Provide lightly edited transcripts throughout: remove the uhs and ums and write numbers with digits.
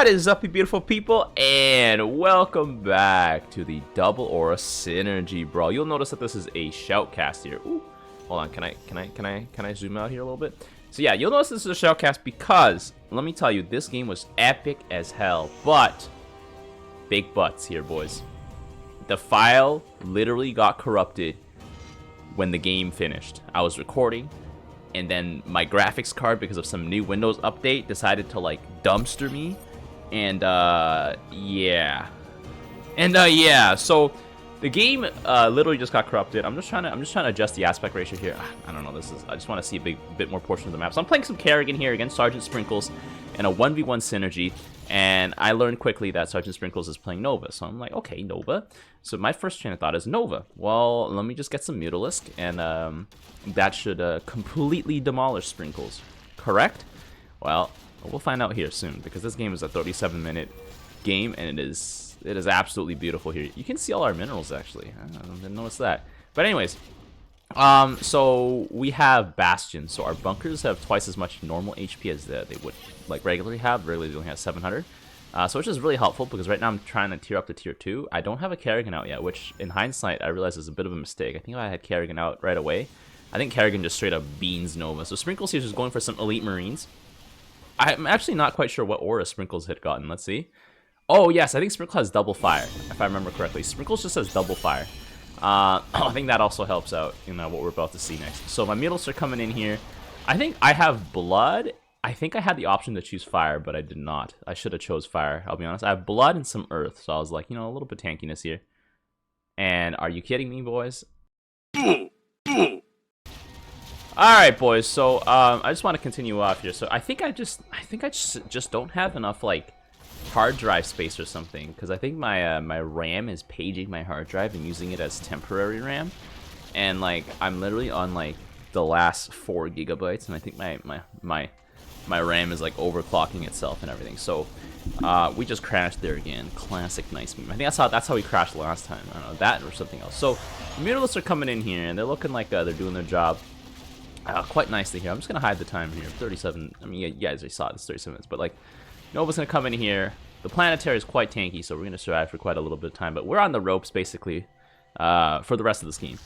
What is up, you beautiful people, and welcome back to the Double Aura Synergy Brawl. You'll notice that this is a shoutcast here. Ooh, hold on, can I zoom out here a little bit? So yeah, you'll notice this is a shoutcast because let me tell you, this game was epic as hell, but big butts here, boys. The file literally got corrupted when the game finished. I was recording, and then my graphics card, because of some new Windows update, decided to like dumpster me. And yeah, so the game literally just got corrupted. I'm just trying to adjust the aspect ratio here. I don't know, I just want to see a bit more portion of the map. So I'm playing some Kerrigan here against Sergeant Sprinkles in a 1v1 synergy, and I learned quickly that Sergeant Sprinkles is playing Nova. So I'm like, okay, Nova. So my first train of thought is Nova. Well, let me just get some MUTAS, and that should completely demolish Sprinkles. Correct? Well, we'll find out here soon, because this game is a 37-minute game, and it is absolutely beautiful here. You can see all our minerals, actually. I didn't notice that. But anyways, so we have Bastion. So our bunkers have twice as much normal HP as they would like regularly have. Regularly they only have 700. So which is really helpful, because right now I'm trying to tier up to tier 2. I don't have a Kerrigan out yet, which in hindsight I realize is a bit of a mistake. I think if I had Kerrigan out right away, I think Kerrigan just straight up beans Nova. So Sprinkles here is just going for some elite marines. I'm actually not quite sure what aura Sprinkles had gotten. Let's see. Oh, yes, I think Sprinkles has double fire, if I remember correctly. Sprinkles just has double fire. I think that also helps out in what we're about to see next. So my middles are coming in here. I think I have blood. I think I had the option to choose fire, but I did not. I should have chose fire, I'll be honest. I have blood and some earth, so I was like, you know, a little bit tankiness here. And are you kidding me, boys? Alright, boys, so I just want to continue off here. So I think I just don't have enough like hard drive space or something, because I think my my RAM is paging my hard drive and using it as temporary RAM, and like I'm literally on like the last 4 gigabytes, and I think my RAM is like overclocking itself and everything. So we just crashed there again. Classic nice meme. I think that's how we crashed last time. I don't know, that or something else. So MUTAS are coming in here and they're looking like they're doing their job. Quite nicely here. I'm just gonna hide the time here. 37. I mean, you guys already saw it. It's 37 minutes. But like, Nova's gonna come in here. The planetary is quite tanky, so we're gonna survive for quite a little bit of time. But we're on the ropes basically for the rest of this game.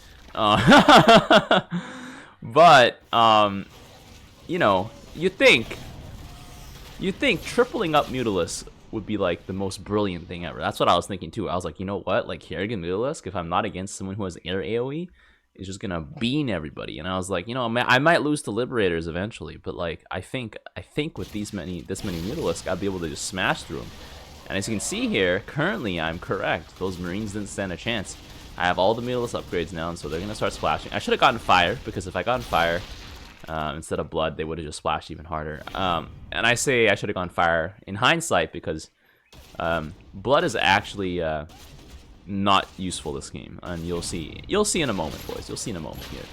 But you know, you think tripling up MUTAS would be like the most brilliant thing ever. That's what I was thinking too. I was like, you know what? Like Kerrigan MUTAS, if I'm not against someone who has air AoE, is just gonna bean everybody. And I was like, you know, I might lose to Liberators eventually, but like I think with this many MUTAS, I'll be able to just smash through them. And as you can see here, currently I'm correct. Those Marines didn't stand a chance. I have all the MUTAS upgrades now, and so they're gonna start splashing. I should have gotten fire, because if I got fire instead of blood, they would have just splashed even harder. And I say I should have gone fire in hindsight, because blood is actually not useful this game, and you'll see in a moment, boys. You'll see in a moment here,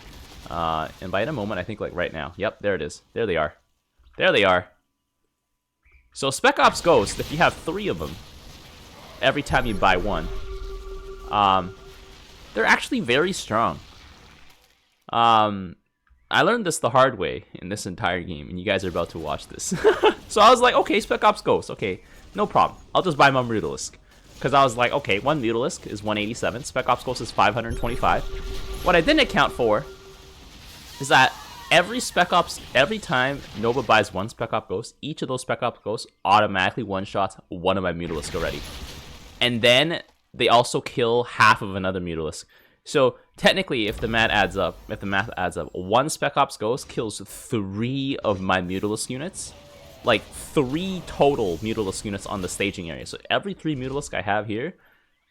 and by in a moment I think like right now. Yep, there it is. There they are. So Spec Ops Ghost, if you have 3 of them every time you buy one, they're actually very strong. I learned this the hard way in this entire game, and you guys are about to watch this. So I was like, okay, Spec Ops Ghost, okay, no problem, I'll just buy my MUTAS. Because I was like, okay, one MUTAS is 187, Spec Ops Ghost is 525. What I didn't account for is that every time Nova buys one Spec Ops Ghost, each of those Spec Ops Ghosts automatically one-shots one of my MUTAS already. And then they also kill half of another MUTAS. So technically, if the math adds up, one Spec Ops Ghost kills 3 of my MUTAS units. Like 3 total MUTAS units on the staging area. So every 3 MUTAS I have here,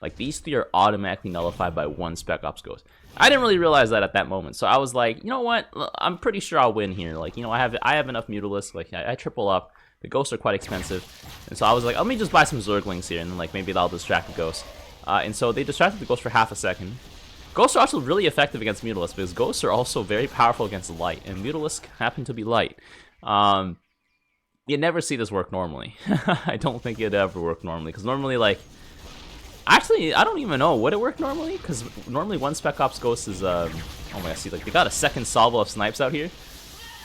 like these 3 are automatically nullified by one Spec Ops Ghost. I didn't really realize that at that moment, so I was like, you know what? I'm pretty sure I'll win here. Like, you know, I have enough MUTAS. Like I triple up. The ghosts are quite expensive, and so I was like, let me just buy some Zerglings here, and then like maybe that'll distract the ghost. And so they distracted the ghost for half a second. Ghosts are also really effective against MUTAS, because ghosts are also very powerful against light, and MUTAS happen to be light. You never see this work normally. I don't think it'd ever work normally, because normally, like, actually, I don't even know, would it work normally? Because normally one Spec Ops Ghost is, oh my god, see, like, they got a second salvo of snipes out here.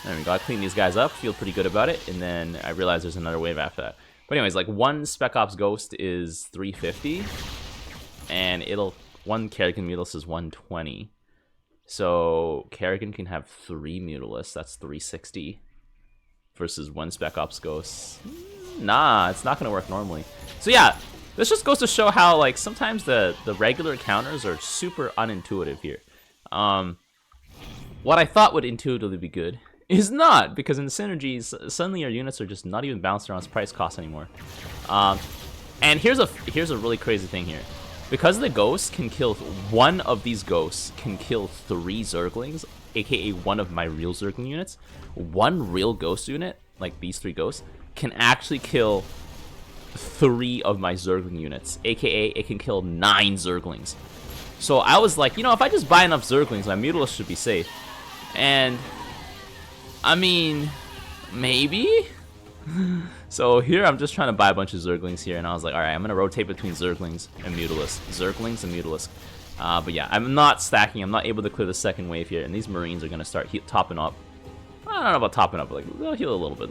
There we go, I cleaned these guys up, feel pretty good about it, and then I realized there's another wave after that. But anyways, like one Spec Ops Ghost is 350, and one Kerrigan Mutalisk is 120. So Kerrigan can have 3 Mutalisks, that's 360, versus one Spec Ops Ghost. Nah, it's not gonna work normally. So yeah, this just goes to show how like sometimes the regular counters are super unintuitive here. What I thought would intuitively be good is not, because in the synergies, suddenly your units are just not even bounced around its price cost anymore. And here's a really crazy thing here. Because the ghost can kill, one of these ghosts can kill 3 Zerglings, aka one of my real Zergling units. One real ghost unit, like these 3 ghosts, can actually kill 3 of my Zergling units, aka it can kill 9 Zerglings. So I was like, you know, if I just buy enough Zerglings, my Mutalisk should be safe. And I mean, maybe? So here I'm just trying to buy a bunch of Zerglings here, and I was like, alright, I'm going to rotate between Zerglings and Mutalisk. Zerglings and Mutalisk. But yeah, I'm not stacking, I'm not able to clear the second wave here, and these Marines are going to start topping up. I don't know about topping up, but like, they'll heal a little bit,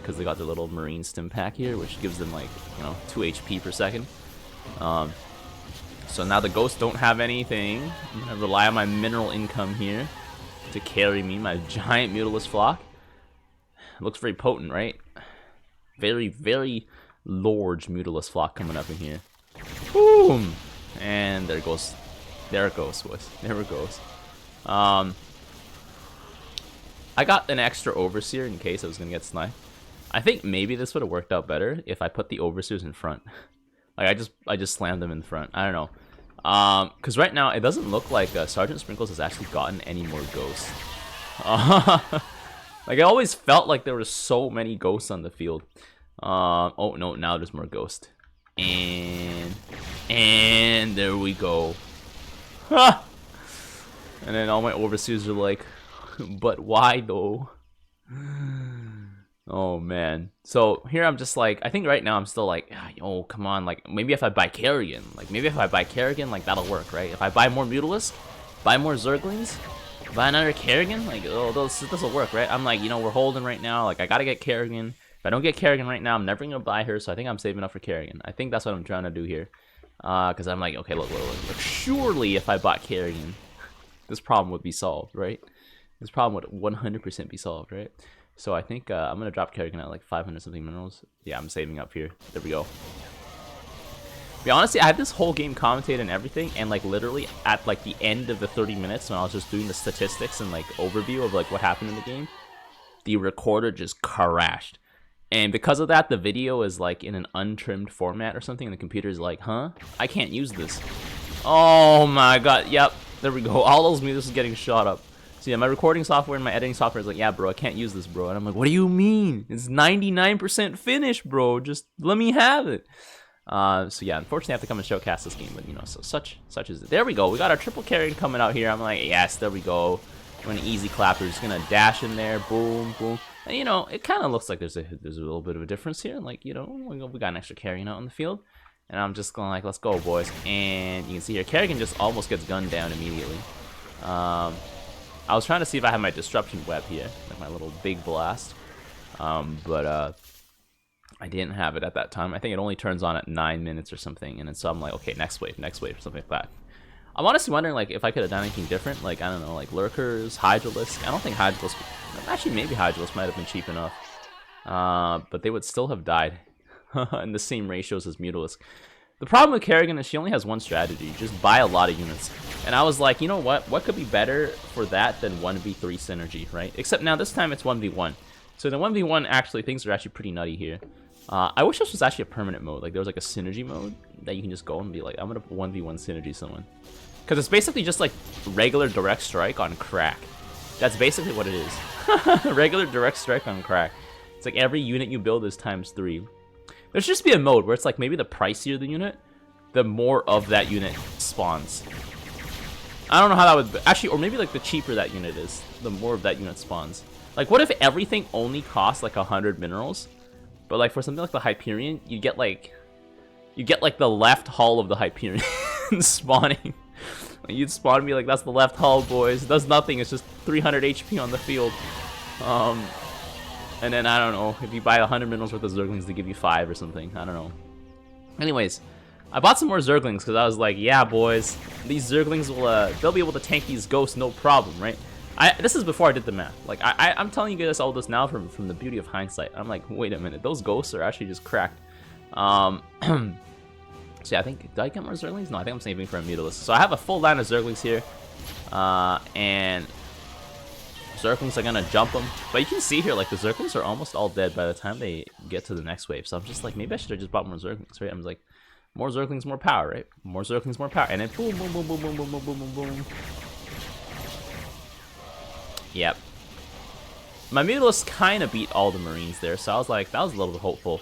because they got their little Marine stim pack here, which gives them like, you know, 2 HP per second. So now the ghosts don't have anything. I'm going to rely on my mineral income here to carry me, my giant Mutalisk flock. It looks very potent, right? Very, very large Mutalisk flock coming up in here. Boom! And there it goes. There it goes, boys. There it goes. I got an extra Overseer in case I was going to get sniped. I think maybe this would have worked out better if I put the Overseers in front. Like, I just slammed them in front. I don't know. Because right now, it doesn't look like Sergeant Sprinkles has actually gotten any more ghosts. Like, I always felt like there were so many ghosts on the field. Oh, no, now there's more ghosts. And there we go. Ha! And then all my Overseers are like, but why though? Oh man. So here I'm just like, I think right now I'm still like, oh come on, like maybe if I buy Kerrigan, like that'll work, right? If I buy more Mutalisk, buy more Zerglings, buy another Kerrigan, like oh this will work, right? I'm like, you know, we're holding right now, like I gotta get Kerrigan. If I don't get Kerrigan right now, I'm never gonna buy her, so I think I'm saving up for Kerrigan. I think that's what I'm trying to do here. Because I'm like, okay, look, surely if I bought Kerrigan, this problem would be solved, right? This problem would 100% be solved, right? So I think I'm going to drop Kerrigan at like 500 something minerals. Yeah, I'm saving up here. There we go. But honestly, I had this whole game commentated and everything, and like literally at like the end of the 30 minutes when I was just doing the statistics and like overview of like what happened in the game, the recorder just crashed. And because of that, the video is like in an untrimmed format or something, and the computer's like, huh? I can't use this. Oh my god, yep, there we go. All those mutants getting shot up. So yeah, my recording software and my editing software is like, yeah, bro, I can't use this, bro. And I'm like, what do you mean? It's 99% finished, bro. Just let me have it. So yeah, unfortunately, I have to come and showcast this game, but you know, so such is it. There we go. We got our triple Kerrigan coming out here. I'm like, yes, there we go. We're an easy clapper. Just gonna dash in there, boom, boom. And you know, it kind of looks like there's a little bit of a difference here. Like, you know, we got an extra Kerrigan out on the field, and I'm just going like, let's go, boys. And you can see here, Kerrigan just almost gets gunned down immediately. I was trying to see if I had my disruption web here, like my little big blast, but I didn't have it at that time. I think it only turns on at 9 minutes or something, and then so I'm like, okay, next wave, or something like that. I'm honestly wondering like if I could have done anything different, like I don't know, like lurkers, hydralisks. I don't think hydralisks. Actually, maybe hydralisks might have been cheap enough, but they would still have died in the same ratios as Mutalisk. The problem with Kerrigan is she only has one strategy, just buy a lot of units. And I was like, you know what could be better for that than 1v3 synergy, right? Except now this time it's 1v1. So the 1v1 actually, things are actually pretty nutty here. I wish this was actually a permanent mode, like there was like a synergy mode that you can just go and be like, I'm gonna 1v1 synergy someone. Because it's basically just like regular direct strike on crack. That's basically what it is. Regular direct strike on crack. It's like every unit you build is ×3. There should just be a mode where it's like maybe the pricier the unit, the more of that unit spawns. I don't know how that would be. Actually, or maybe like the cheaper that unit is, the more of that unit spawns. Like what if everything only costs like 100 minerals, but like for something like the Hyperion, you get like the left hull of the Hyperion spawning. Like, you'd spawn and be like, that's the left hull, boys. It does nothing, it's just 300 HP on the field. And then, I don't know, if you buy 100 minerals worth of Zerglings, they give you 5 or something. I don't know. Anyways, I bought some more Zerglings because I was like, yeah, boys, these Zerglings will, they'll be able to tank these ghosts, no problem, right? This is before I did the math. Like, I'm telling you guys all this now from the beauty of hindsight. I'm like, wait a minute, those ghosts are actually just cracked. So yeah, I think, did I get more Zerglings? No, I think I'm saving for a MUTAS. So I have a full line of Zerglings here. And Zerglings are gonna jump them. But you can see here, like, the Zerglings are almost all dead by the time they get to the next wave. So I'm just like, maybe I should have just bought more Zerglings, right? I'm like, more Zerglings, more power, right? More Zerglings, more power. And then boom, boom, boom, boom, boom, boom, boom, boom, boom, boom. Yep. My MUTAS kind of beat all the Marines there, so I was like, that was a little bit hopeful.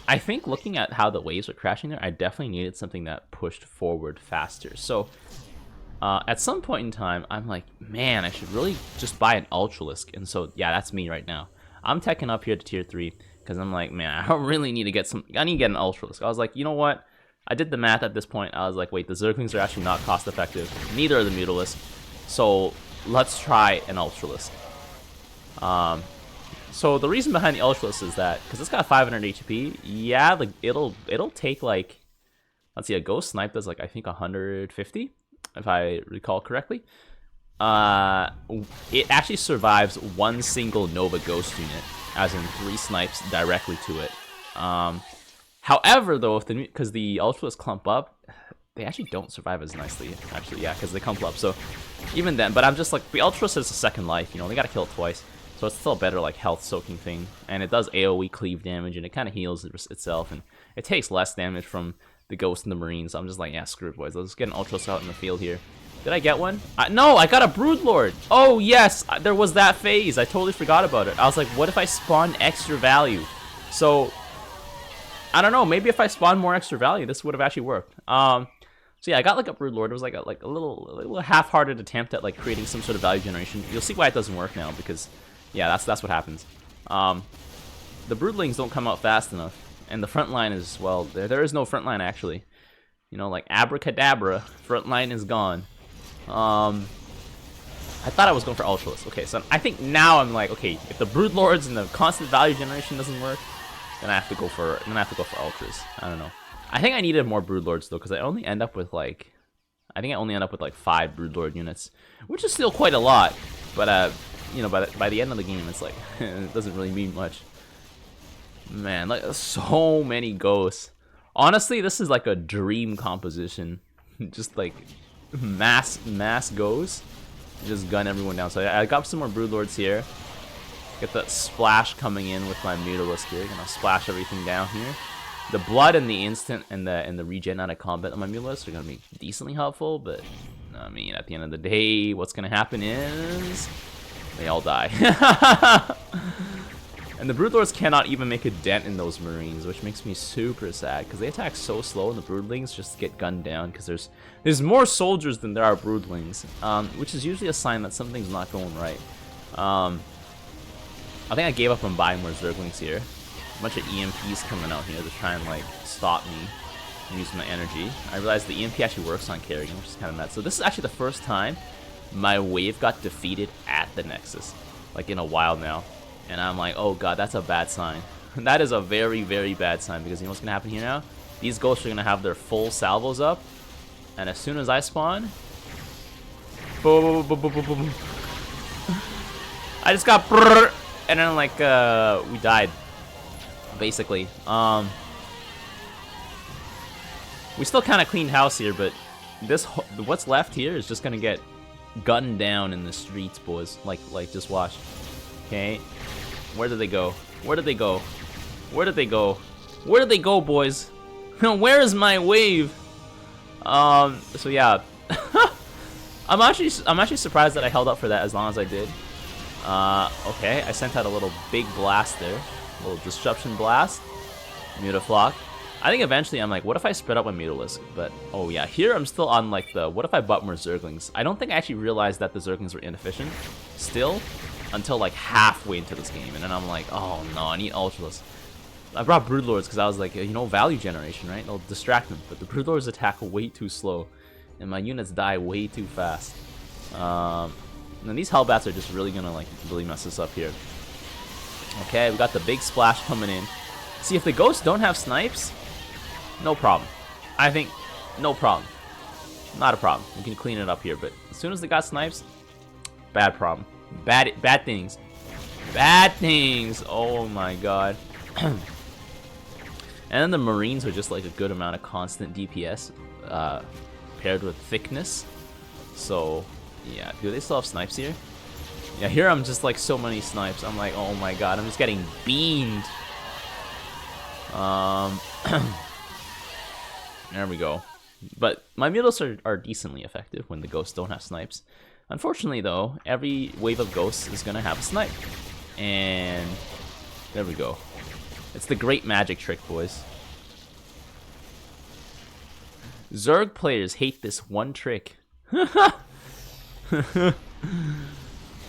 I think looking at how the waves were crashing there, I definitely needed something that pushed forward faster. So at some point in time, I'm like, man, I should really just buy an ultralisk. And so, yeah, that's me right now. I'm teching up here to tier 3 because I'm like, man, I really need to get some. I need to get an ultralisk. I was like, you know what? I did the math at this point. I was like, wait, the Zerglings are actually not cost effective. Neither are the MUTAS. So let's try an ultralisk. So the reason behind the ultralisk is that because it's got 500 HP, yeah, like it'll take like, let's see, a ghost snipe does like I think 150, if I recall correctly. It actually survives one single Nova ghost unit, as in 3 snipes directly to it. However, though, if because the ultralisks clump up, they actually don't survive as nicely. Actually, yeah, because they clump up. So even then, but I'm just like, the ultralisk has a second life. You know, they gotta kill it twice. So it's still a better like health soaking thing, and it does AoE cleave damage, and it kind of heals itself, and it takes less damage from the ghost and the marines. So I'm just like, yeah, screw it, boys. Let's get an ultralisk out in the field here. Did I get one? No, I got a Broodlord. Oh yes, there was that phase. I totally forgot about it. I was like, what if I spawn extra value? So I don't know. Maybe if I spawned more extra value, this would have actually worked. So yeah, I got like a Broodlord. It was like a little half-hearted attempt at like creating some sort of value generation. You'll see why it doesn't work now because, yeah, that's what happens. The Broodlings don't come out fast enough, and the front line is, well, there is no front line actually. You know, like abracadabra, front line is gone. I thought I was going for ultralisks. Okay, so I think now I'm like, okay, if the Broodlords and the constant value generation doesn't work, then I have to go for ultras. I don't know. I think I needed more Broodlords though, because I only end up with like, I think I only end up with like 5 Broodlord units, which is still quite a lot. But you know, by the end of the game, it's like it doesn't really mean much. Man, like so many ghosts. Honestly, this is like a dream composition. Just like mass ghosts, just gun everyone down. So I got some more Broodlords here. Get that splash coming in with my MUTAS here. Gonna splash everything down here. The blood and the instant and the regen out of combat on my MUTAS are gonna be decently helpful, but I mean, at the end of the day, what's gonna happen is they all die. And the Broodlords cannot even make a dent in those Marines, which makes me super sad because they attack so slow, and the Broodlings just get gunned down because there's more soldiers than there are Broodlings, which is usually a sign that something's not going right. I think I gave up on buying more Zerglings here. A bunch of EMPs coming out here to try and like stop me from using my energy. I realized the EMP actually works on Kerrigan, which is kind of nuts. So this is actually the first time my wave got defeated at the Nexus, like in a while now. And I'm like, oh god, that's a bad sign. That is a very, very bad sign, because you know what's gonna happen here now? These ghosts are gonna have their full salvos up, and as soon as I spawn, boom, boom, boom, boom, boom, boom. I just got brrr, and then like we died, basically. We still kind of cleaned house here, but this what's left here is just gonna get gunned down in the streets, boys. Like just watch. Okay, where did they go? Where did they go? Where did they go? Where did they go, boys? Where is my wave? So yeah, I'm actually surprised that I held up for that as long as I did. Okay, I sent out a little big blast there, a little disruption blast. Mutaflock. I think eventually I'm like, what if I spread out my Mutalisk? But oh yeah, here I'm still on like the what if I bought more Zerglings? I don't think I actually realized that the Zerglings were inefficient still until like halfway into this game, and then I'm like, oh no, I need Ultralisks. I brought Broodlords because I was like, you know, value generation, right? They'll distract them, but the Broodlords attack way too slow, and my units die way too fast. And these Hellbats are just really gonna like really mess us up here. Okay, we got the big splash coming in. See, if the ghosts don't have snipes, no problem. I think, no problem. Not a problem. We can clean it up here, but as soon as they got snipes, bad problem. Bad things. Bad things! Oh my god. And then the Marines are just like a good amount of constant DPS paired with thickness. So, yeah. Do they still have snipes here? Yeah, here I'm just like so many snipes. I'm like, oh my god, I'm just getting beamed. There we go. But my MUTAS are decently effective when the ghosts don't have snipes. Unfortunately though, every wave of ghosts is gonna have a snipe. And there we go. It's the great magic trick, boys. Zerg players hate this one trick.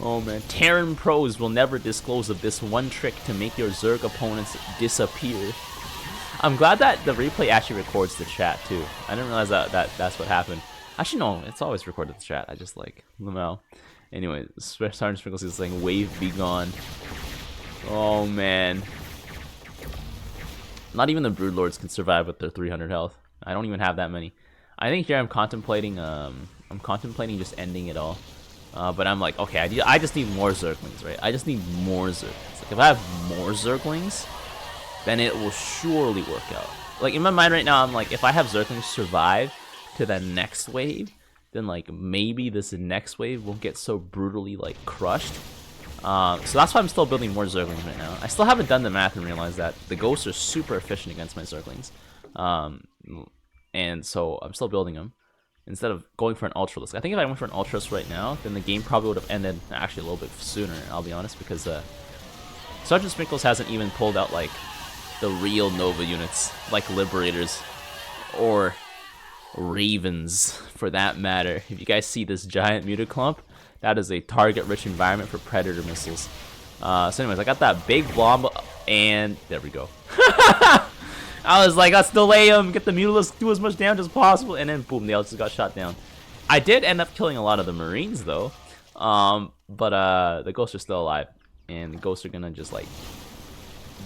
Oh man, Terran pros will never disclose of this one trick to make your Zerg opponents disappear. I'm glad that the replay actually records the chat too. I didn't realize that's what happened. Actually no, it's always recorded the chat. I just like them out. Anyway, Sergeant Sprinkles is saying wave be gone. Oh man. Not even the Broodlords can survive with their 300 health. I don't even have that many. I think here I'm contemplating just ending it all. But I'm like, okay, I just need more Zerglings, right? I just need more Zerglings. Like, if I have more Zerglings, then it will surely work out. Like, in my mind right now, I'm like, if I have Zerglings survive to the next wave, then, like, maybe this next wave won't get so brutally, like, crushed. So that's why I'm still building more Zerglings right now. I still haven't done the math and realized that the ghosts are super efficient against my Zerglings. And so I'm still building them instead of going for an ultralisk. I think if I went for an ultralisk right now, then the game probably would have ended actually a little bit sooner, I'll be honest, because Sergeant Sprinkles hasn't even pulled out like the real Nova units, like Liberators or Ravens for that matter. If you guys see this giant muta clump, that is a target-rich environment for Predator missiles. So anyways, I got that big blob, and there we go. I was like, let's delay him, get the Mutalisk, do as much damage as possible, and then boom, they all just got shot down. I did end up killing a lot of the Marines though, but the ghosts are still alive, and the ghosts are gonna just like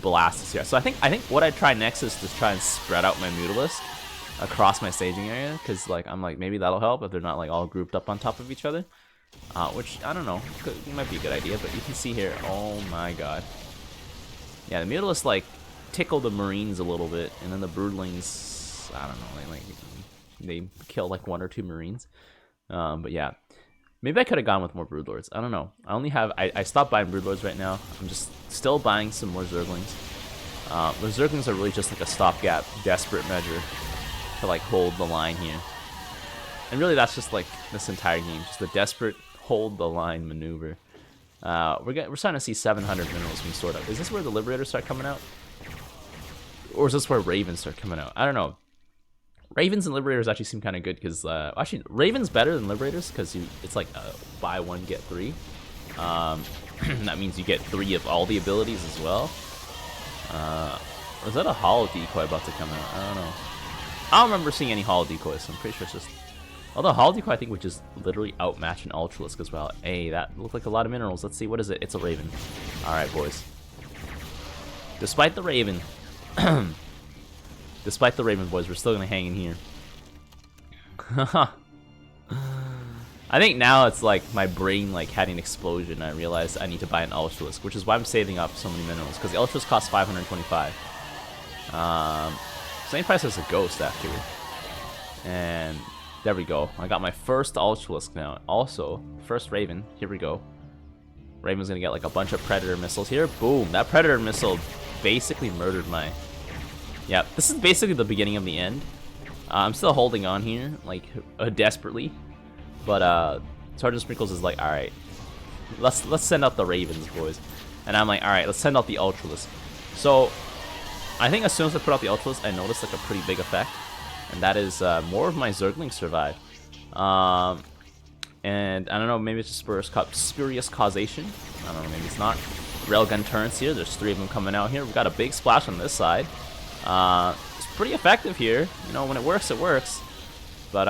blast us here. So I think what I try next is to try and spread out my Mutalisk across my staging area, because like I'm like maybe that'll help if they're not like all grouped up on top of each other, which I don't know, might be a good idea. But you can see here, oh my god, yeah, the Mutalisk like tickle the Marines a little bit, and then the Broodlings, I don't know, they kill like 1 or 2 Marines. But yeah, maybe I could have gone with more Broodlords. I don't know. I only have I stopped buying Broodlords right now. I'm just still buying some more Zerglings. The Zerglings are really just like a stopgap, desperate measure to like hold the line here. And really, that's just like this entire game, just a desperate hold the line maneuver. We're starting to see 700 minerals being stored up. Is this where the Liberators start coming out? Or is this where Ravens start coming out? I don't know. Ravens and Liberators actually seem kind of good because actually Ravens better than Liberators because it's like buy 1 get 3. That means you get 3 of all the abilities as well. Was that a holo decoy about to come out? I don't know. I don't remember seeing any holo decoys, so I'm pretty sure it's just. Although holo decoy I think would just literally outmatch an ultralisk as well. Hey, that looked like a lot of minerals. Let's see, what is it? It's a Raven. All right, boys. Despite the Raven. Despite the Raven, boys, we're still gonna hang in here. I think now it's like my brain like had an explosion. I realized I need to buy an ultralisk, which is why I'm saving up so many minerals, because the ultralisk costs 525. Same price as a ghost actually. And there we go. I got my first ultralisk now. Also, first Raven. Here we go. Raven's gonna get like a bunch of Predator missiles here. Boom! That Predator missile basically murdered my. Yeah, this is basically the beginning of the end. I'm still holding on here, like desperately, but Sergeant Sprinkles is like, all right, let's send out the Ravens, boys, and I'm like, all right, let's send out the Ultralisk. So I think as soon as I put out the Ultralisk, I noticed like a pretty big effect, and that is more of my Zerglings survive. And I don't know, maybe it's just spurious causation. I don't know, maybe it's not. Railgun turrets here. There's 3 of them coming out here. We've got a big splash on this side. It's pretty effective here. You know, when it works, it works. But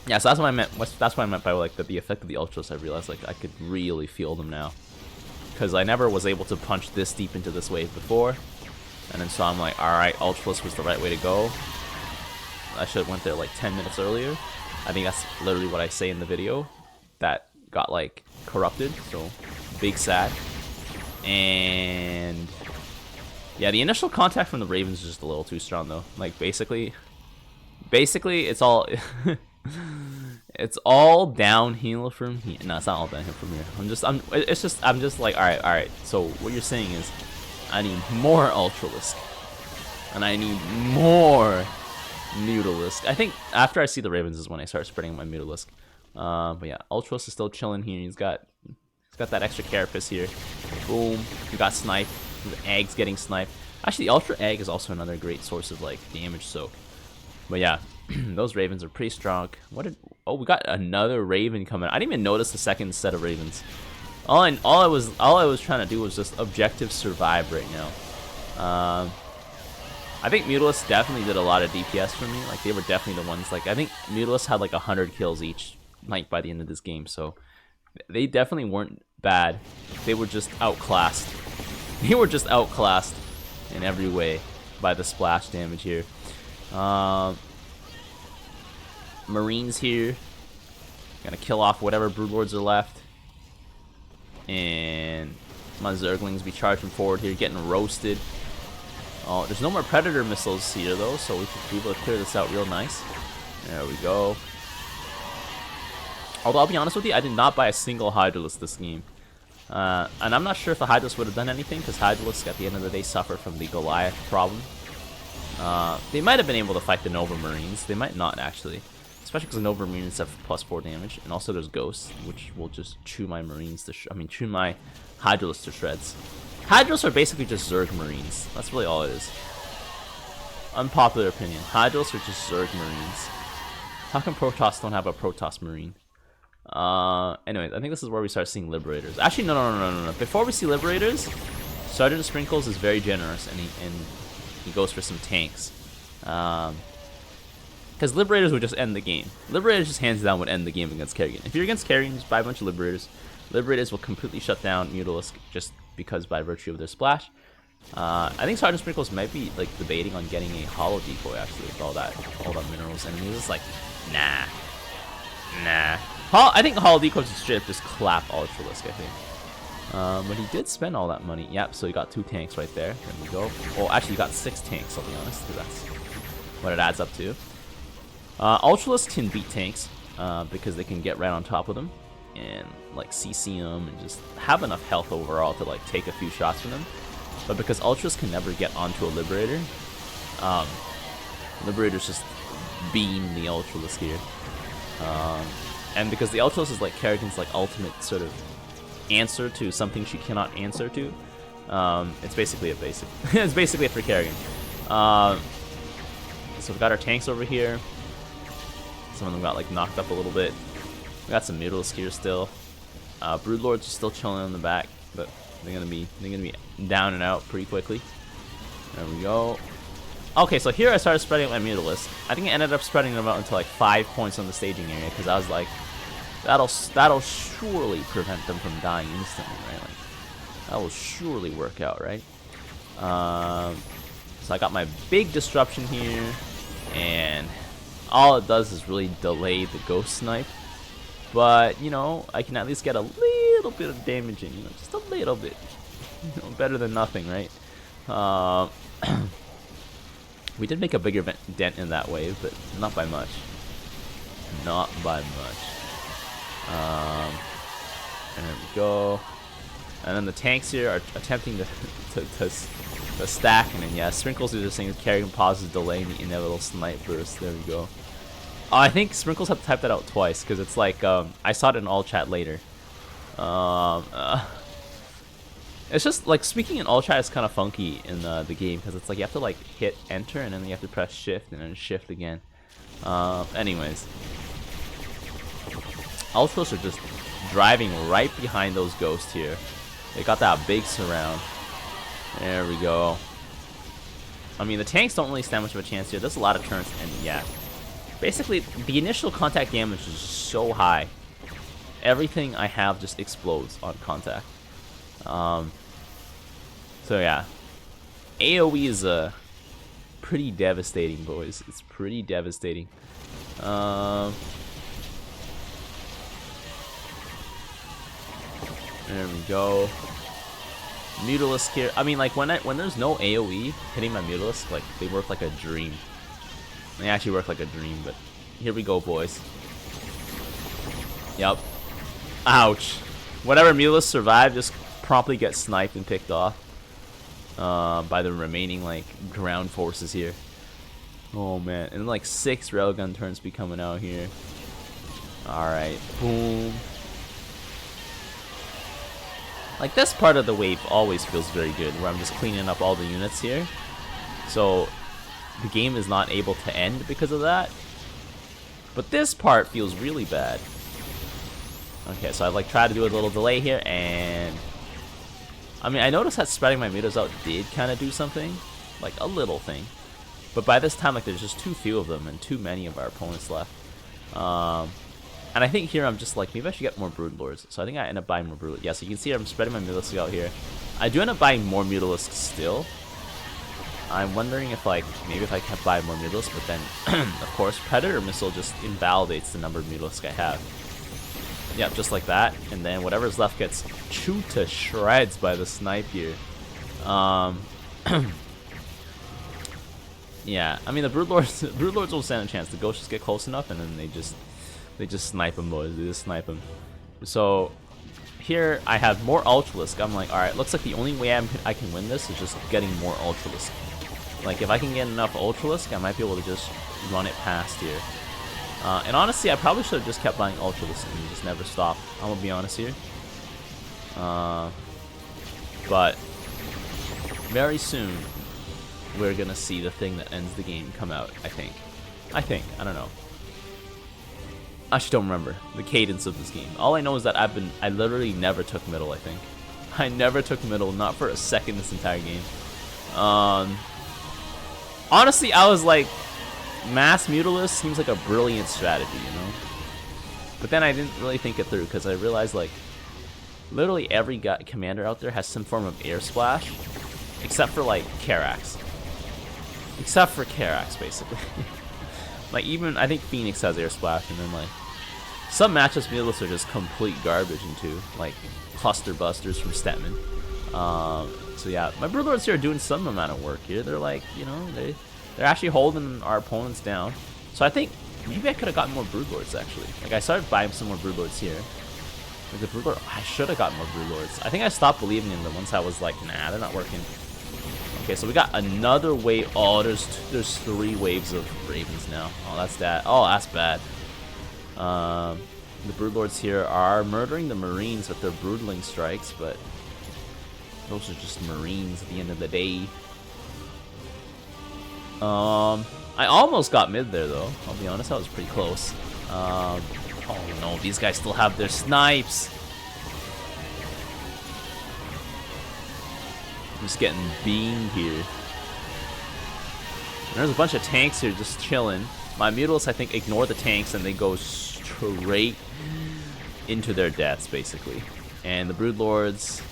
yeah. So that's what I meant. That's what I meant by like the effect of the ultras. I realized like I could really feel them now. because I never was able to punch this deep into this wave before. And then so I'm like, alright, Ultralisk was the right way to go. I should have went there like 10 minutes earlier. I think that's literally what I say in the video. That got like corrupted, so big sad. And yeah, the initial contact from the Ravens is just a little too strong though. Like basically it's all it's all downhill from here. No, it's not all downhill from here. I'm just like, alright. So what you're saying is I need more Ultralisk. And I need more Mutalisk. I think after I see the Ravens is when I start spreading my Mutalisk. But yeah, Ultralisk is still chilling here. He's got that extra carapace here. Boom. He got sniped. The Egg's getting sniped. Actually, the Ultra Egg is also another great source of like damage soak. But yeah, those Ravens are pretty strong. Oh, we got another Raven coming. I didn't even notice the second set of Ravens. All I was trying to do was just objective survive right now. I think Mutalisk definitely did a lot of DPS for me. Like they were definitely the ones. Like I think Mutalisk had like 100 kills each, like by the end of this game. So they definitely weren't bad. They were just outclassed. They were just outclassed in every way by the splash damage here. Marines here. Gonna kill off whatever Broodlords are left. And my Zerglings be charging forward here, getting roasted. Oh, there's no more Predator missiles here though, so we should be able to clear this out real nice. There we go. Although I'll be honest with you, I did not buy a single Hydralisk this game. And I'm not sure if the Hydralisk would have done anything, because Hydralisk at the end of the day suffer from the Goliath problem. They might have been able to fight the Nova Marines. They might not actually. Especially because the Nova Marines have +4 damage. And also there's Ghosts, which will just chew my Marines to chew my Hydralisk to shreds. Hydralisks are basically just Zerg Marines. That's really all it is. Unpopular opinion. Hydralisks are just Zerg Marines. How come Protoss don't have a Protoss Marine? Anyways, I think this is where we start seeing Liberators. Actually, no. Before we see Liberators, Sergeant Sprinkles is very generous, and he goes for some tanks. Because Liberators would just end the game. Liberators just hands down would end the game against Kerrigan. If you're against Kerrigan, just buy a bunch of Liberators. Liberators will completely shut down Mutalisk just because by virtue of their splash. I think Sergeant Sprinkles might be like debating on getting a Hollow Decoy actually with all that minerals, and he's just like, nah. I think Hollow Decoy is straight up just clap Ultralisk, I think. But he did spend all that money. Yep, so he got 2 tanks right there. There we go. Oh, actually, he got 6 tanks, I'll be honest. That's what it adds up to. Ultralisks can beat tanks because they can get right on top of them and like CC them and just have enough health overall to like take a few shots from them. But because Ultras can never get onto a Liberator, Liberators just beam the Ultralisk here. And because the Ultralisk is like Kerrigan's like ultimate sort of answer to something she cannot answer to, it's basically a basic. It's basically it for Kerrigan. So we've got our tanks over here. Some of them got like knocked up a little bit. We got some Mutalisk here still. Broodlords are still chilling in the back, but they're gonna be down and out pretty quickly. There we go. Okay, so here I started spreading my Mutalisk. I think I ended up spreading them out into like 5 points on the staging area because I was like, that'll surely prevent them from dying instantly, right? Like, that will surely work out, right? So I got my big disruption here, and all it does is really delay the Ghost Snipe. But, you know, I can at least get a little bit of damage in, you know, just a little bit. You know, better than nothing, right? We did make a bigger dent in that wave, but not by much. Not by much. There we go. And then the tanks here are attempting to stack, and then yeah, Sprinkles are just saying Kerrigan pauses, delaying the inevitable snipe burst. There we go. Oh, I think Sprinkles had to type that out twice because it's like I saw it in all chat later. It's just like speaking in all chat is kind of funky in the game because it's like you have to like hit enter and then you have to press shift and then shift again. Anyways, Ultras are just driving right behind those ghosts here. They got that big surround. There we go. I mean, the tanks don't really stand much of a chance here. There's a lot of turns, and yeah. Basically, the initial contact damage is so high. Everything I have just explodes on contact. So yeah, AoE is pretty devastating, boys. It's pretty devastating. There we go. Mutalisk here. I mean, like when there's no AoE hitting my Mutalisk, like they work like a dream. They actually work like a dream. But here we go, boys. Yep. Ouch. Whatever Mutalisk survived just promptly gets sniped and picked off by the remaining like ground forces here. Oh man, and like 6 railgun turns be coming out here. All right, boom. Like this part of the wave always feels very good, where I'm just cleaning up all the units here. So the game is not able to end because of that. But this part feels really bad. Okay, so I like tried to do a little delay here, and I mean I noticed that spreading my mutas out did kind of do something, like a little thing. But by this time, like there's just too few of them and too many of our opponents left. And I think here I'm just like, maybe I should get more Broodlords. So I think I end up buying more Broodlords. Yeah, so you can see I'm spreading my Mutalisk out here. I do end up buying more Mutalisks still. I'm wondering if like, maybe if I can buy more Mutalisks, but then, of course, Predator Missile just invalidates the number of Mutalisks I have. Yep, just like that. And then whatever's left gets chewed to shreds by the snipe here. Yeah, I mean the Broodlords will stand a chance. The ghosts just get close enough, and then they just snipe them, boys. They just snipe them. So here I have more Ultralisk. I'm like, all right, looks like the only way I can win this is just getting more Ultralisk. Like if I can get enough Ultralisk, I might be able to just run it past here. And honestly, I probably should have just kept buying Ultralisk and just never stopped. I'm gonna be honest here. But very soon we're gonna see the thing that ends the game come out. I think. I don't know. I actually don't remember the cadence of this game. All I know is that I literally never took middle. I think I never took middle, not for a second this entire game. Honestly, I was like, mass Mutalisk seems like a brilliant strategy, you know. But then I didn't really think it through because I realized like, literally every commander out there has some form of air splash, except for like Karax. Except for Karax, basically. Like even I think Phoenix has air splash, and then like some matchups Mutalisks are just complete garbage into, like cluster busters from Stetman. So yeah, my Broodlords here are doing some amount of work here. They're like, you know, they're actually holding our opponents down. So I think maybe I could have gotten more Broodlords actually. Like I started buying some more Broodlords here. Like the Broodlord, I should have gotten more Broodlords. I think I stopped believing in them once I was like, nah, they're not working. Okay, so we got another wave. Oh, there's 3 waves of Ravens now. Oh, that's that. Oh, that's bad. The Broodlords here are murdering the Marines with their Broodling strikes, but those are just Marines at the end of the day. I almost got mid there though. I'll be honest, that was pretty close. Oh no, these guys still have their snipes. I'm just getting beamed here. And there's a bunch of tanks here just chilling. My Mutalisks, I think, ignore the tanks and they go straight into their deaths, basically. And the Broodlords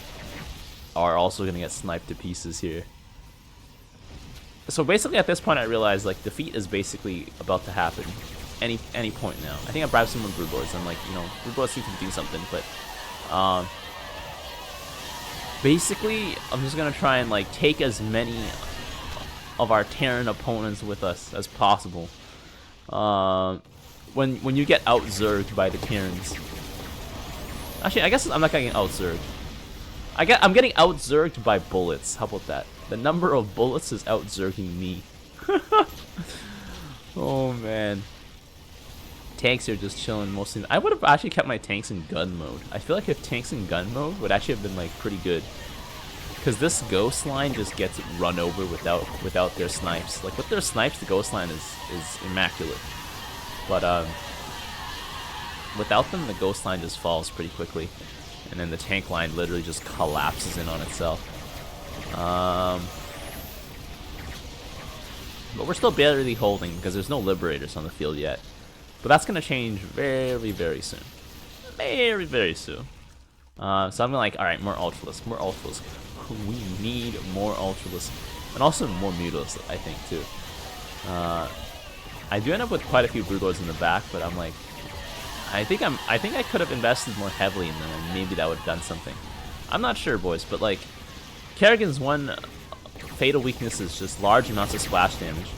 are also going to get sniped to pieces here. So basically at this point I realized like defeat is basically about to happen any point now. I think I bribed some more Broodlords and like, you know, Broodlords seem to be doing something, but basically I'm just gonna try and like take as many of our Terran opponents with us as possible. When you get out-zerged by the Terrans. Actually, I guess I'm not getting out-zerged. I'm getting out-zerged by bullets. How about that? The number of bullets is out-zerging me. Oh man. Tanks are just chilling mostly. I would have actually kept my tanks in gun mode. I feel like if tanks in gun mode would actually have been like pretty good. Because this ghost line just gets run over without their snipes. Like with their snipes, the ghost line is immaculate. But without them, the ghost line just falls pretty quickly. And then the tank line literally just collapses in on itself. But we're still barely holding because there's no Liberators on the field yet. But that's going to change very, very soon. Very, very soon. So I'm like, alright, more ultralisks, more ultralisks. We need more ultralisks. And also more MUTAS, I think, too. I do end up with quite a few broodlords in the back, but I'm like, I think I could have invested more heavily in them, and maybe that would have done something. I'm not sure, boys, but like, Kerrigan's one fatal weakness is just large amounts of splash damage.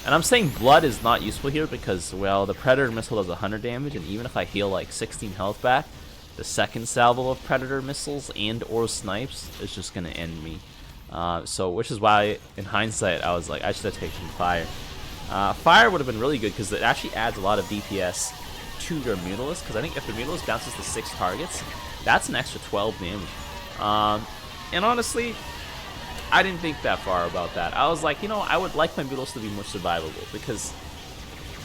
And I'm saying blood is not useful here because, well, the Predator missile does 100 damage, and even if I heal like 16 health back, the second salvo of Predator missiles and or snipes is just gonna end me. So, which is why, in hindsight, I was like, I should have taken fire. Fire would have been really good because it actually adds a lot of DPS to your Mutalisk, because I think if the Mutalisk bounces to 6 targets, that's an extra 12 damage. And honestly, I didn't think that far about that. I was like, you know, I would like my Mutalisk to be more survivable, because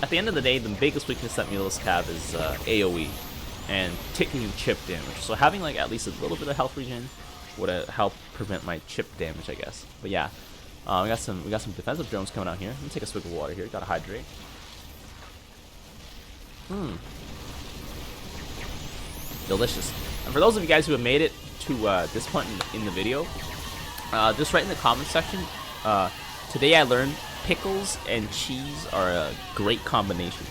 at the end of the day, the biggest weakness that Mutalisk have is AoE and ticking chip damage. So having like at least a little bit of health regen would help prevent my chip damage, I guess. But yeah, we got some defensive drones coming out here. Let me take a swig of water here. Gotta hydrate. Delicious. And for those of you guys who have made it to this point in the video, just write in the comments section. Today I learned pickles and cheese are a great combination,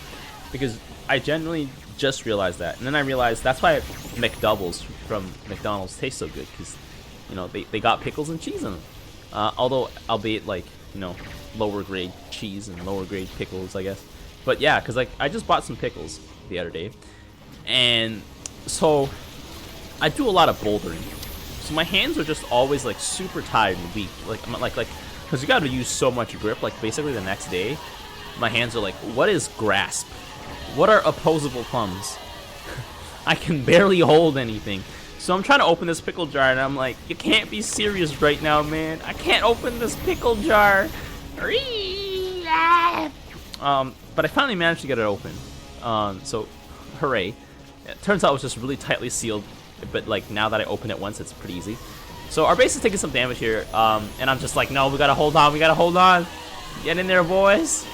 because I genuinely just realized that, and then I realized that's why McDoubles from McDonald's taste so good, because you know they got pickles and cheese in them. Although albeit like, you know, lower grade cheese and lower grade pickles, I guess. But yeah, because like I just bought some pickles the other day, and so I do a lot of bouldering. So my hands are just always like super tired and weak. Like because you got to use so much grip. Like basically the next day, my hands are like, what is grasp? What are opposable thumbs? I can barely hold anything. So I'm trying to open this pickle jar, and I'm like, you can't be serious right now, man. I can't open this pickle jar. But I finally managed to get it open. So hooray. It turns out it was just really tightly sealed, but like now that I open it once, it's pretty easy. So our base is taking some damage here, and I'm just like, no, we gotta hold on, we gotta hold on. Get in there, boys.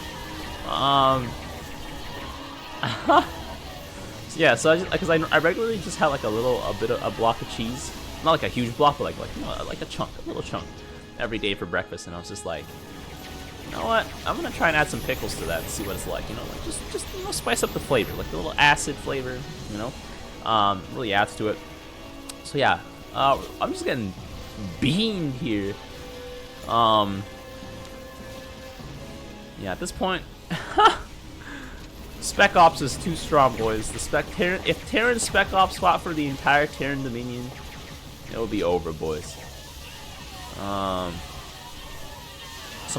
Yeah, so because I regularly just have like a block of cheese, not like a huge block, but like you know, like a little chunk, every day for breakfast, and I was just like, you know what, I'm gonna try and add some pickles to that and see what it's like, you know, like just you know, spice up the flavor, like the little acid flavor, you know, really adds to it. So yeah, I'm just getting beamed here. Yeah, at this point. Spec Ops is too strong, boys. If Terran Spec Ops fought for the entire Terran Dominion, it would be over, boys. So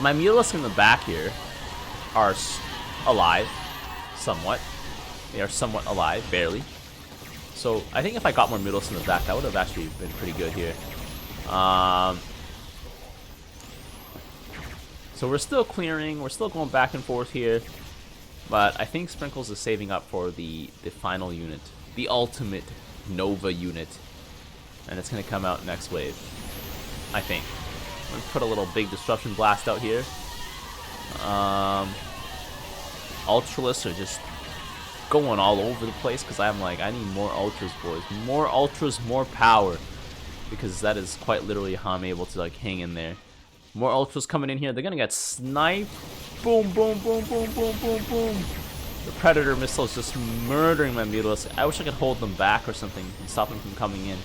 my Mutalisks in the back here are alive, somewhat. They are somewhat alive, barely. So I think if I got more Mutalisks in the back, that would have actually been pretty good here. So we're still clearing, we're still going back and forth here. But I think Sprinkles is saving up for the final unit, the ultimate Nova unit, and it's gonna come out next wave, I think. I'm gonna put a little big disruption blast out here. Ultralisks are just going all over the place because I'm like, I need more ultras, boys, more ultras, more power, because that is quite literally how I'm able to like hang in there. More ultras coming in here. They're gonna get sniped. Boom, boom, boom, boom, boom, boom, boom. The Predator missile is just murdering my Mutalisks. I wish I could hold them back or something and stop them from coming in.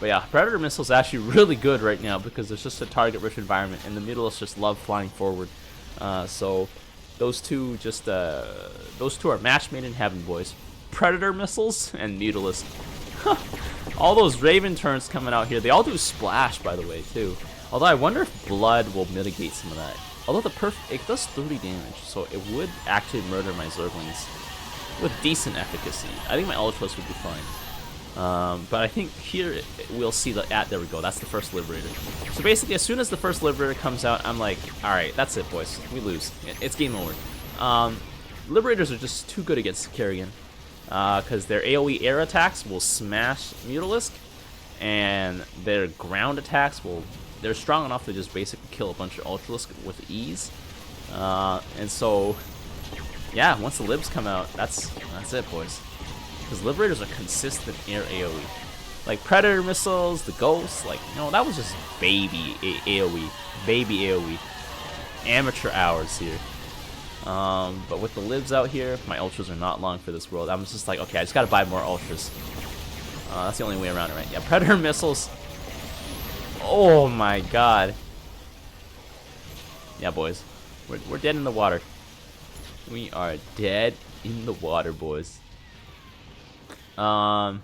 But yeah, Predator missile is actually really good right now because it's just a target-rich environment, and the Mutalisks just love flying forward. So those two are match made in heaven, boys. Predator missiles and Mutalisk. All those Raven turns coming out here. They all do splash, by the way, too. Although I wonder if blood will mitigate some of that. Although it does 30 damage, so it would actually murder my Zerglings with decent efficacy. I think my Ultras would be fine. But I think here we'll see there we go, that's the first Liberator. So basically, as soon as the first Liberator comes out, I'm like, alright, that's it, boys. We lose. It's game over. Liberators are just too good against Kerrigan. Because their AoE air attacks will smash Mutalisk, and their ground attacks they're strong enough to just basically kill a bunch of Ultralisks with ease. And so, yeah, once the Libs come out, that's it, boys. Because Liberators are consistent air AoE. Like Predator missiles, the Ghosts, like, you know, that was just baby AoE. Baby AoE. Amateur hours here. But with the libs out here, my ultras are not long for this world. I'm just like, okay, I just gotta buy more ultras. That's the only way around it, right? Yeah, Predator missiles. Oh my god. Yeah, boys. We're dead in the water. We are dead in the water, boys. Jumping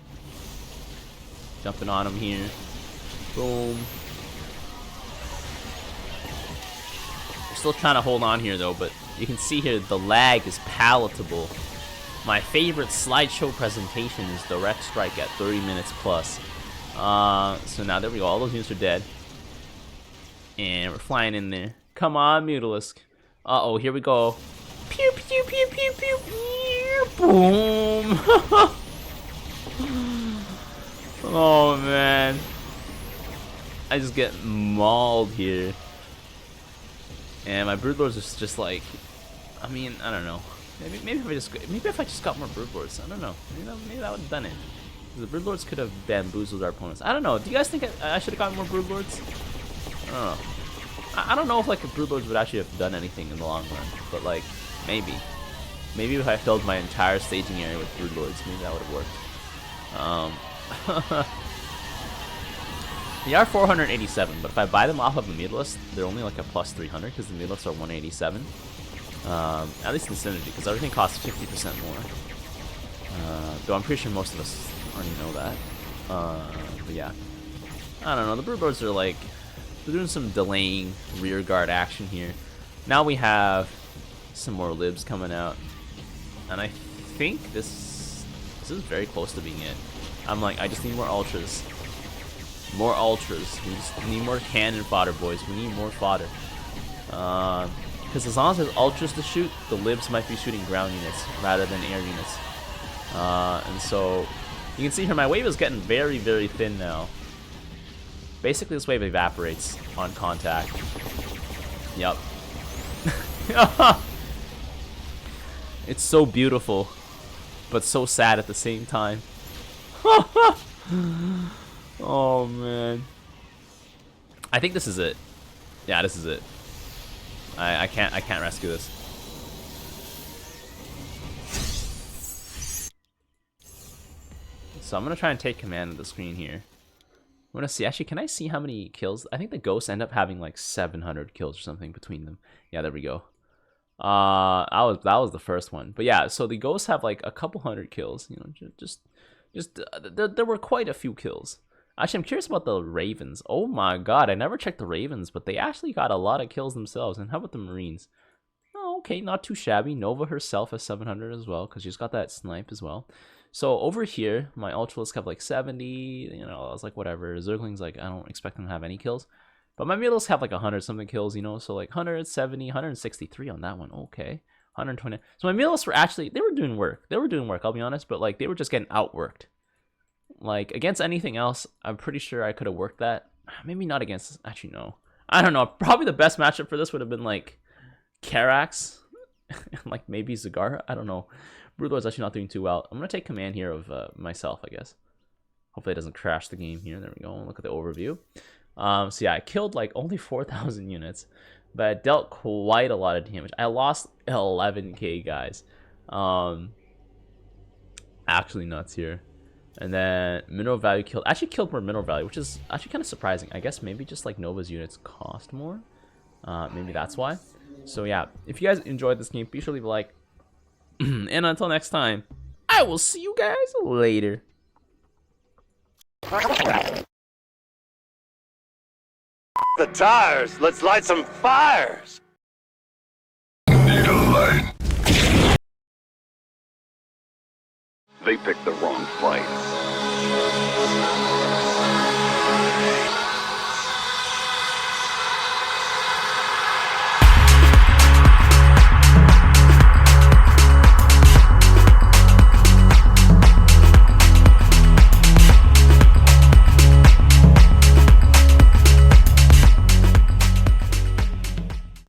on him here. Boom. We're still trying to hold on here, though, but you can see here the lag is palatable. My favorite slideshow presentation is Direct Strike at 30 minutes plus. So now there we go. All those units are dead. And we're flying in there. Come on, MUTAS. Uh-oh, here we go. Pew, pew, pew, pew, pew, pew. Boom. Oh, man. I just get mauled here. And my Broodlords are just like... I mean, I don't know. Maybe if I just got more Broodlords. I don't know. Maybe that would have done it. The Broodlords could have bamboozled our opponents. I don't know. Do you guys think I should have gotten more Broodlords? I don't know. I don't know if like Broodlords would actually have done anything in the long run, but like maybe if I filled my entire staging area with Broodlords, maybe that would have worked. They are 487, but if I buy them off of a MUTAS, they're only like a plus 300 because the MUTAS are 187. At least in Synergy, because everything costs 50% more. Though I'm pretty sure most of us already know that. But yeah, I don't know. The Broodlords are like. We're doing some delaying rear guard action here. Now we have some more libs coming out. And I think this is very close to being it. I'm like, I just need more ultras. More ultras. We just need more cannon fodder, boys. We need more fodder. Because as long as there's ultras to shoot, the libs might be shooting ground units rather than air units. And so, you can see here my wave is getting very, very thin now. Basically, this wave evaporates on contact. Yup. It's so beautiful, but so sad at the same time. Oh, man. I think this is it. Yeah, this is it. I can't rescue this. So I'm gonna try and take command of the screen here. I want to see, actually, can I see how many kills? I think the ghosts end up having like 700 kills or something between them. Yeah, there we go. That was the first one. But yeah, so the ghosts have like a couple hundred kills. You know, there were quite a few kills. Actually, I'm curious about the Ravens. Oh my god, I never checked the Ravens, but they actually got a lot of kills themselves. And how about the Marines? Oh, okay, not too shabby. Nova herself has 700 as well, because she's got that snipe as well. So over here, my ultralisks have like 70, you know, I was like, whatever. Zerglings, like, I don't expect them to have any kills. But my MUTAS have like 100 something kills, you know, so like 170, 163 on that one, okay. 120. So my MUTAS were actually, they were doing work. They were doing work, I'll be honest, but like, they were just getting outworked. Like, against anything else, I'm pretty sure I could have worked that. Maybe not against, actually, no. I don't know, probably the best matchup for this would have been like Karax, like maybe Zagara, I don't know. Broodlord's actually not doing too well. I'm going to take command here of myself, I guess. Hopefully it doesn't crash the game here. There we go. Look at the overview. So yeah, I killed like only 4,000 units, but I dealt quite a lot of damage. I lost 11k, guys. Actually nuts here. And then mineral value killed. Actually killed more mineral value, which is actually kind of surprising. I guess maybe just like Nova's units cost more. Maybe that's why. So yeah, if you guys enjoyed this game, be sure to leave a like. And until next time, I will see you guys later. The tires, let's light some fires. Need a light. They picked the wrong fight.